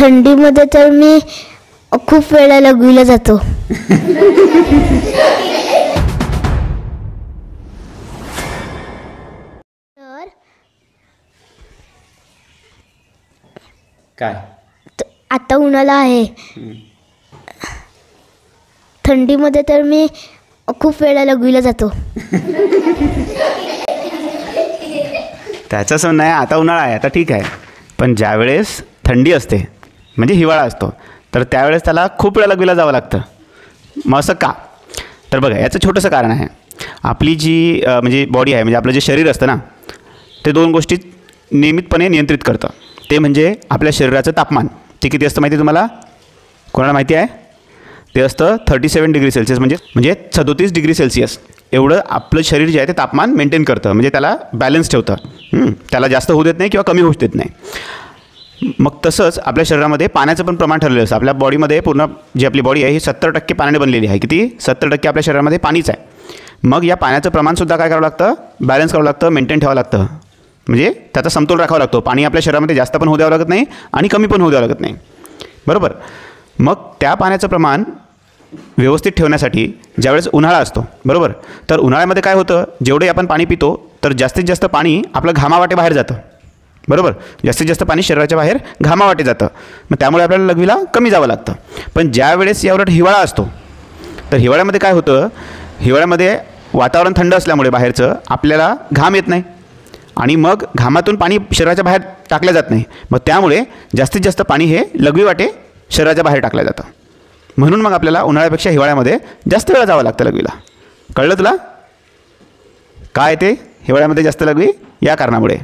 थंडीमध्ये तर मी खूप वेळा लघवीला जातो. तर काय आता उन्हाळा आहे. थंडीमध्ये तर मी खूप वेळा लघवीला जातो. त्याचं असं नाही, आता उन्हाळा आहे आता ठीक आहे, पण ज्यावेळेस थंडी असते म्हणजे हिवाळा असतो तर त्यावेळेस त्याला खूप वेळा लघवीला जावं लागतं. मग असं का? तर बघा, याचं छोटंसं कारण आहे. आपली जी म्हणजे बॉडी आहे, म्हणजे आपलं जे शरीर असतं ना, ते दोन गोष्टी नियमितपणे नियंत्रित करतं. ते म्हणजे आपल्या शरीराचं तापमान. ते किती असतं माहिती आहे तुम्हाला? कोणाला माहिती आहे? ते असतं 37 डिग्री सेल्सिअस, म्हणजे 37 डिग्री सेल्सिअस एवढं आपलं शरीर जे आहे ते तापमान मेंटेन करतं, म्हणजे त्याला बॅलन्स ठेवतं. त्याला जास्त होऊ देत नाही किंवा कमी होऊ देत नाही. मग तसंच आपल्या शरीरामध्ये पाण्याचं पण प्रमाण ठरलेलं असतं. आपल्या बॉडीमध्ये पूर्ण जी आपली बॉडी आहे ही 70% पाण्याने बनलेली आहे. किती? 70% आपल्या शरीरामध्ये पाणीच आहे. मग या पाण्याचं प्रमाणसुद्धा काय करावं लागतं? बॅलन्स करावं लागतं, मेंटेन ठेवावं लागतं. म्हणजे त्याचा समतोल राखावा लागतो. पाणी आपल्या शरीरामध्ये जास्त पण होऊ द्यावं लागत नाही आणि कमी पण होऊ द्यावं लागत नाही. बरोबर? मग त्या पाण्याचं प्रमाण व्यवस्थित ठेवण्यासाठी ज्यावेळेस उन्हाळा असतो, बरोबर, तर उन्हाळ्यामध्ये काय होतं, जेवढे आपण पाणी पितो तर जास्तीत जास्त पाणी आपलं घामावाटे बाहेर जातं. बरोबर? जास्तीत जास्त पाणी शरीराच्या बाहेर घामावाटे जातं. मग त्यामुळे आपल्याला लघवीला कमी जावं लागतं. पण ज्यावेळेस याउलट हिवाळा असतो तर हिवाळ्यामध्ये काय होतं, हिवाळ्यामध्ये वातावरण थंड असल्यामुळे बाहेरचं आपल्याला घाम येत नाही आणि मग घामातून पाणी शरीराच्या बाहेर टाकलं जात नाही. मग त्यामुळे जास्तीत जास्त पाणी हे लघवी वाटे शरीराच्या बाहेर टाकलं जातं. म्हणून मग आपल्याला उन्हाळ्यापेक्षा हिवाळ्यामध्ये जास्त वेळा जावं लागतं लघवीला. कळलं तुला? काय ते हिवाळ्यामध्ये जास्त लघवी? या कारणामुळे.